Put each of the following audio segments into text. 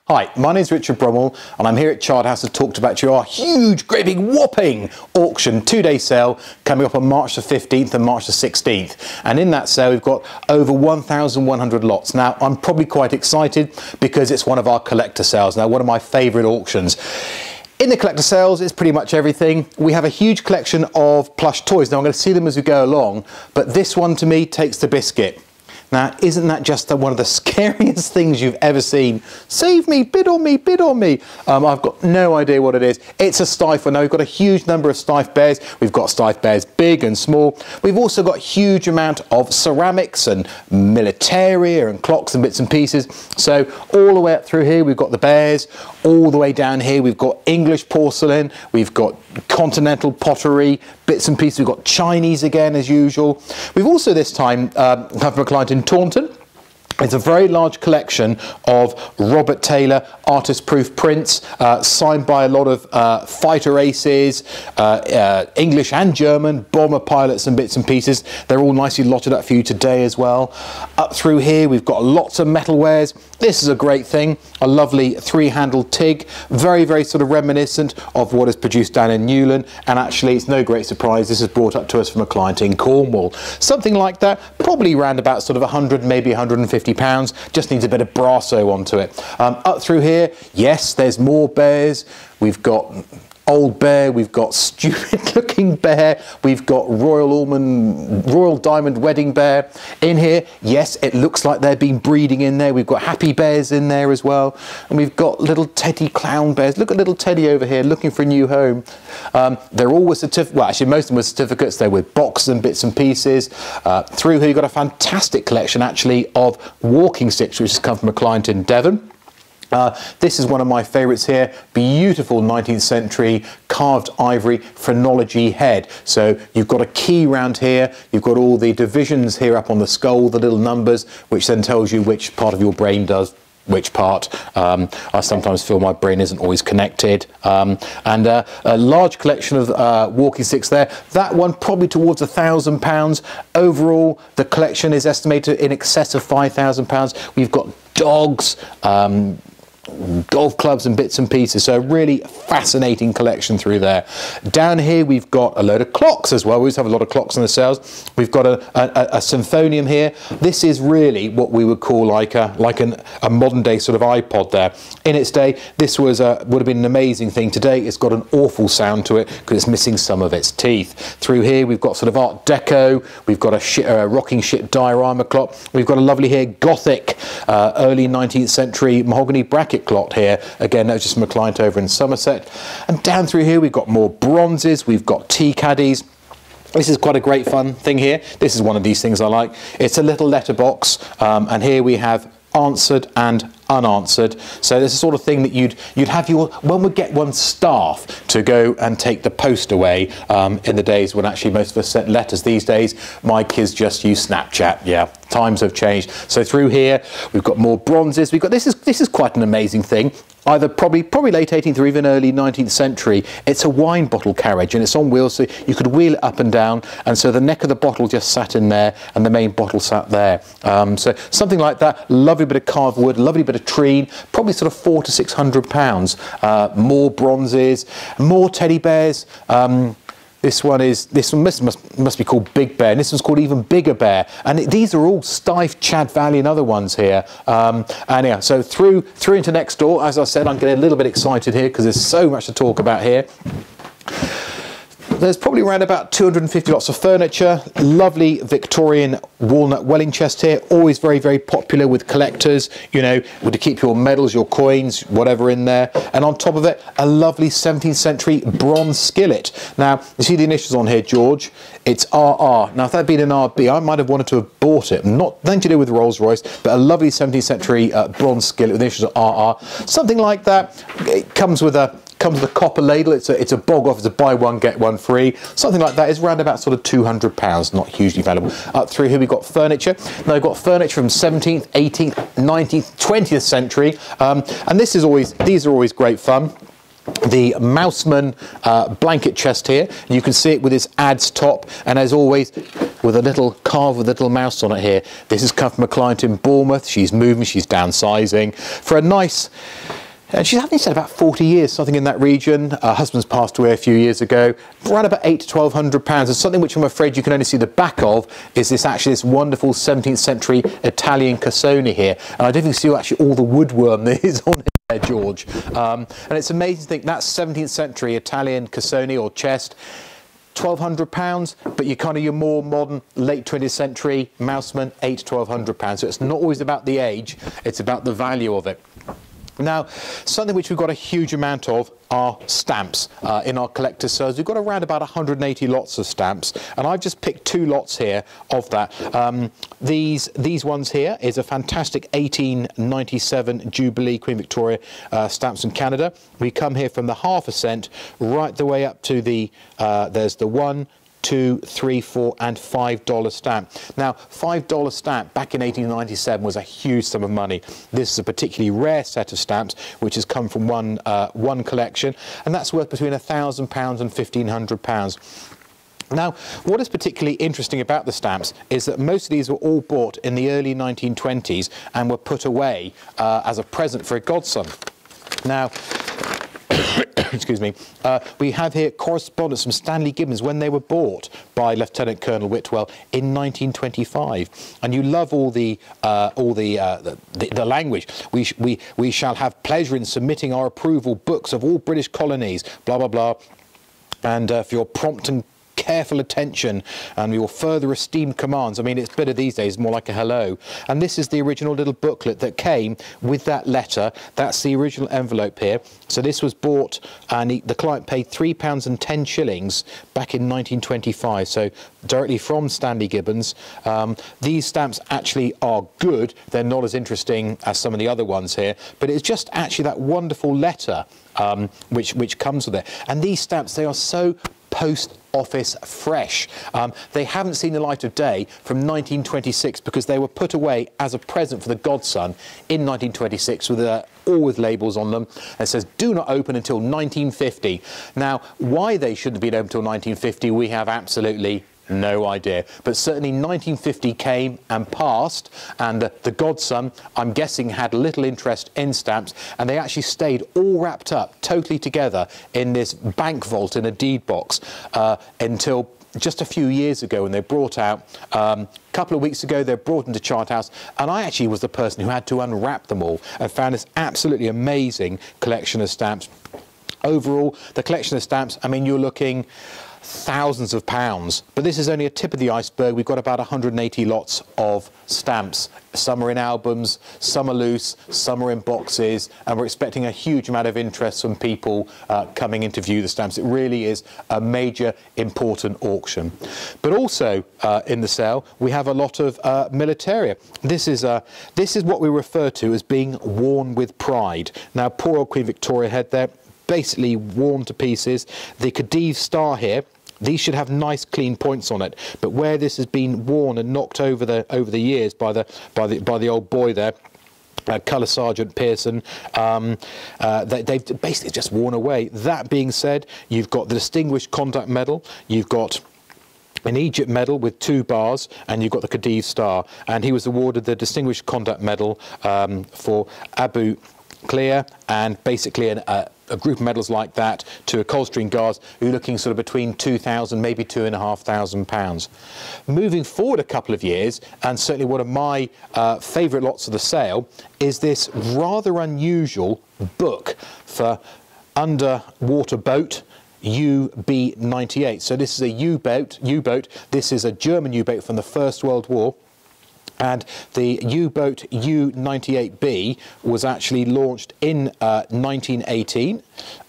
Hi, my name is Richard Brummel and I'm here at Charterhouse to talk about our huge, great big whopping auction 2-day sale coming up on March the 15th and March the 16th. And in that sale we've got over 1,100 lots. Now I'm probably quite excited because it's one of our collector sales. Now one of my favourite auctions. In the collector sales, it's pretty much everything. We have a huge collection of plush toys. Now I'm going to see them as we go along, but this one to me takes the biscuit. Now, isn't that just one of the scariest things you've ever seen? Save me, bid on me, bid on me. I've got no idea what it is. It's a Stife one. Now, we've got a huge number of Stife bears. We've got Stife bears big and small. We've also got a huge amount of ceramics and militaria and clocks and bits and pieces. So all the way up through here, we've got the bears. All the way down here, we've got English porcelain. We've got continental pottery, bits and pieces. We've got Chinese again, as usual. We've also this time have a client in Taunton. It's a very large collection of Robert Taylor artist-proof prints, signed by a lot of fighter aces, English and German, bomber pilots and bits and pieces. They're all nicely lotted up for you today as well. Up through here, we've got lots of metalwares. This is a great thing, a lovely three-handled TIG, very, very sort of reminiscent of what is produced down in Newland. And actually, it's no great surprise, this is brought up to us from a client in Cornwall. Something like that, probably around about sort of 100, maybe 150 £50, just needs a bit of brasso onto it. Up through here, yes, there's more bears. We've got old bear, we've got stupid looking bear, we've got royal diamond wedding bear in here. Yes, it looks like they've been breeding in there. We've got happy bears in there as well, and we've got little teddy clown bears. Look at little Teddy over here looking for a new home. They're all with certificates. Well, actually most of them with certificates. They're with boxes and bits and pieces. Through here you've got a fantastic collection actually of walking sticks which has come from a client in Devon. This is one of my favourites here, beautiful 19th century carved ivory phrenology head. So you've got a key round here, you've got all the divisions here up on the skull, the little numbers, which then tells you which part of your brain does which part. I sometimes feel my brain isn't always connected. And a large collection of walking sticks there. That one probably towards £1,000. Overall, the collection is estimated in excess of £5,000. We've got dogs, golf clubs and bits and pieces, so a really fascinating collection through there. Down here we've got a load of clocks as well. We always have a lot of clocks in the sales. We've got a symphonium here. This is really what we would call like a modern day sort of iPod there. In its day this was would have been an amazing thing. Today it's got an awful sound to it because it's missing some of its teeth. Through here we've got sort of Art Deco, we've got a rocking ship diorama clock, we've got a lovely here Gothic early 19th century mahogany bracket clock here. Again, that was just from a client over in Somerset. And down through here we've got more bronzes, we've got tea caddies. This is quite a great fun thing here. This is one of these things I like. It's a little letterbox, and here we have answered and unanswered. So this is the sort of thing that you'd have one would get one's staff to go and take the post away in the days when actually most of us sent letters. These days my kids just use Snapchat. Yeah, times have changed. So through here we've got more bronzes. We've got this is quite an amazing thing. Either probably late 18th or even early 19th century. It's a wine bottle carriage and it's on wheels, so you could wheel it up and down, and so the neck of the bottle just sat in there and the main bottle sat there. So something like that. Lovely bit of carved wood, lovely bit of treen, probably sort of £400 to £600. More bronzes, more teddy bears. This one must be called Big Bear, and this one's called Even Bigger Bear. And these are all Stife, Chad Valley and other ones here. And yeah, so through into next door, as I said, I'm getting a little bit excited here because there's so much to talk about here. There's probably around about 250 lots of furniture. Lovely Victorian walnut welling chest here, always very, very popular with collectors, you know, to keep your medals, your coins, whatever in there. And on top of it, a lovely 17th century bronze skillet. Now, you see the initials on here, George. It's RR. Now, if that had been an RB, I might have wanted to have bought it. Nothing to do with Rolls-Royce, but a lovely 17th century bronze skillet with initials RR. Something like that. It comes with a copper ladle. It's a bog off. It's a buy one get one free. Something like that is around about sort of £200. Not hugely valuable. Up through here we've got furniture. Now we've got furniture from 17th, 18th, 19th, 20th century, and these are always great fun. The Mouseman blanket chest here. You can see it with its adze top, and as always, with a little carve with a little mouse on it here. This has come from a client in Bournemouth. She's moving, she's downsizing for a nice, and she's having said about 40 years, something in that region. Her husband's passed away a few years ago. Around about £800 to £1,200. And something which I'm afraid you can only see the back of is this wonderful 17th century Italian cassone here. And I don't think you see actually all the woodworm that is on it there, George. And it's amazing to think that's 17th century Italian cassone or chest. £1,200, but you kind of your more modern late 20th century Mouseman, £800 to £1,200. So it's not always about the age, it's about the value of it. Now, something which we've got a huge amount of are stamps in our collector's sales. We've got around about 180 lots of stamps, and I've just picked 2 lots here of that. These ones here is a fantastic 1897 Jubilee Queen Victoria stamps from Canada. We come here from the ½ cent right the way up to the, there's the 1, 2, 3, 4 and $5 stamp. Now, $5 stamp back in 1897 was a huge sum of money. This is a particularly rare set of stamps which has come from one collection, and that's worth between £1,000 and £1,500. Now, what is particularly interesting about the stamps is that most of these were all bought in the early 1920s and were put away as a present for a godson. Now, excuse me, we have here correspondence from Stanley Gibbons when they were bought by Lieutenant Colonel Whitwell in 1925, and you love all the language. We shall have pleasure in submitting our approval books of all British colonies, blah blah blah, and for your prompt and careful attention and your further esteemed commands. I mean, it's better these days, more like a hello. And this is the original little booklet that came with that letter. That's the original envelope here. So this was bought, and the client paid £3.10 back in 1925. So directly from Stanley Gibbons. These stamps actually are good. They're not as interesting as some of the other ones here, but it's just actually that wonderful letter which comes with it. And these stamps, they are so post office fresh. They haven't seen the light of day from 1926 because they were put away as a present for the godson in 1926 with all with labels on them. It says do not open until 1950. Now, why they shouldn't have been open until 1950 we have absolutely no idea, but certainly 1950 came and passed, and the godson, I'm guessing, had little interest in stamps, and they actually stayed all wrapped up totally together in this bank vault in a deed box until just a few years ago when they brought out, a couple of weeks ago they brought into Charterhouse, and I actually was the person who had to unwrap them all and found this absolutely amazing collection of stamps. Overall, the collection of stamps, I mean, you're looking thousands of pounds, but this is only a tip of the iceberg. We've got about 180 lots of stamps. Some are in albums, some are loose, some are in boxes, and we're expecting a huge amount of interest from people coming in to view the stamps. It really is a major important auction. But also in the sale we have a lot of militaria. This is what we refer to as being worn with pride. Now, poor old Queen Victoria head there, basically worn to pieces. The Khedive star here, these should have nice clean points on it, but where this has been worn and knocked over the years by the old boy there, Colour Sergeant Pearson, they've basically just worn away. That being said, you've got the Distinguished Conduct Medal, you've got an Egypt medal with 2 bars, and you've got the Khedive star, and he was awarded the Distinguished Conduct Medal for Abu Clear, and basically a group of medals like that to a Coldstream Guards who are looking sort of between £2,000, maybe £2,500. Moving forward a couple of years, and certainly one of my favourite lots of the sale, is this rather unusual book for underwater boat, UB-98. So this is a U-boat. This is a German U-boat from the First World War. And the U-boat U-98B was actually launched in 1918,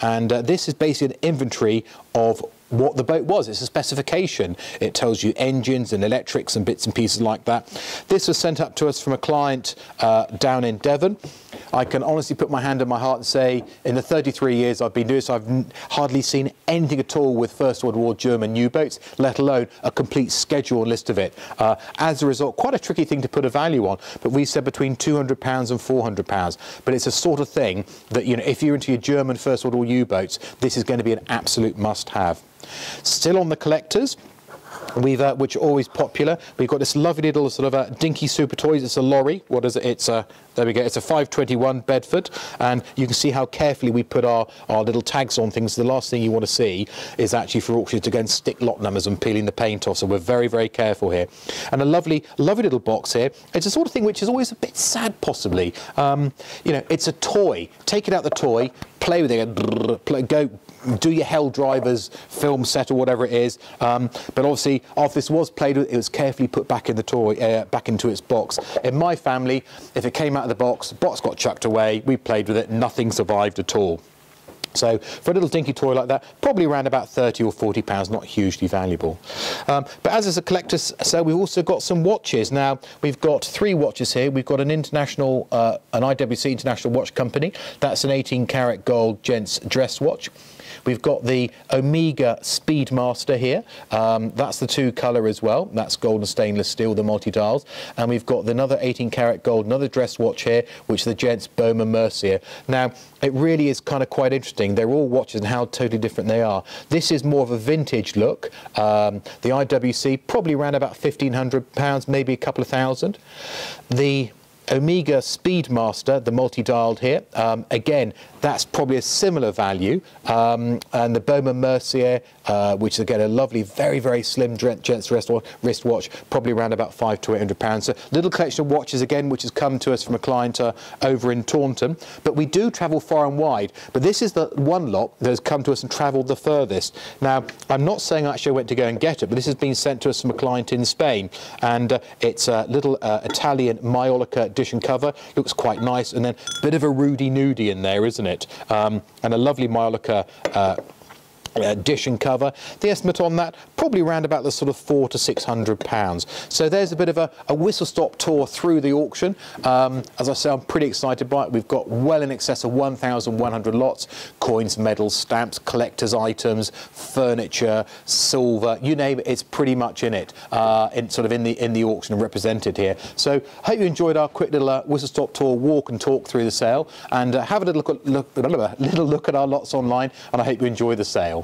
and this is basically an inventory of what the boat was. It's a specification. It tells you engines and electrics and bits and pieces like that. This was sent up to us from a client down in Devon. I can honestly put my hand on my heart and say in the 33 years I've been doing this, I've hardly seen anything at all with First World War German U-boats, let alone a complete schedule and list of it. As a result, quite a tricky thing to put a value on, but we said between £200 and £400. But it's a sort of thing that, you know, if you're into your German First World War U-boats, this is going to be an absolute must-have. Still on the collectors, which are always popular. We've got this lovely little sort of dinky super toys. It's a lorry. What is it? It's a, there we go. It's a 521 Bedford, and you can see how carefully we put our little tags on things. The last thing you want to see is actually for auction to go and stick lot numbers and peeling the paint off. So we're very, very careful here. And a lovely little box here. It's a sort of thing which is always a bit sad, possibly. You know, it's a toy. Take it out the toy, play with it, go do your Hell Drivers film set or whatever it is. But obviously, after this was played with, it was carefully put back in the toy, back into its box. In my family, if it came out of the box got chucked away, we played with it, nothing survived at all. So for a little dinky toy like that, probably around about £30 or £40, not hugely valuable. But as is a collector's sale, we've also got some watches. Now, we've got 3 watches here. We've got an international, an IWC International Watch Company. That's an 18-karat gold gents dress watch. We've got the Omega Speedmaster here. That's the 2-colour as well. That's gold and stainless steel, the multi-dials. And we've got another 18-karat gold, another dress watch here, which is the gents Bowman Mercier. Now, it really is kind of quite interesting. They're all watches and how totally different they are. This is more of a vintage look. The IWC, probably around about £1,500, maybe a couple of thousand. The Omega Speedmaster, the multi-dialed here, again, that's probably a similar value. And the Bowman Mercier, which is again a lovely, very, very slim gents wristwatch, probably around about £500 to £800. So little collection of watches again, which has come to us from a client over in Taunton. But we do travel far and wide. But this is the one lot that has come to us and travelled the furthest. Now, I'm not saying actually I went to go and get it, but this has been sent to us from a client in Spain. And it's a little Italian Maiolica edition cover. Looks quite nice, and then a bit of a Rudy Nudie in there, isn't it? And a lovely Maiolica edition cover. The estimate on that, probably around about the sort of £400 to £600. So there's a bit of a whistle-stop tour through the auction. As I say, I'm pretty excited by it. We've got well in excess of 1,100 lots, coins, medals, stamps, collector's items, furniture, silver, you name it, it's pretty much in it, in the auction and represented here. So hope you enjoyed our quick little whistle-stop tour, walk and talk through the sale, and have a little look at our lots online, and I hope you enjoy the sale.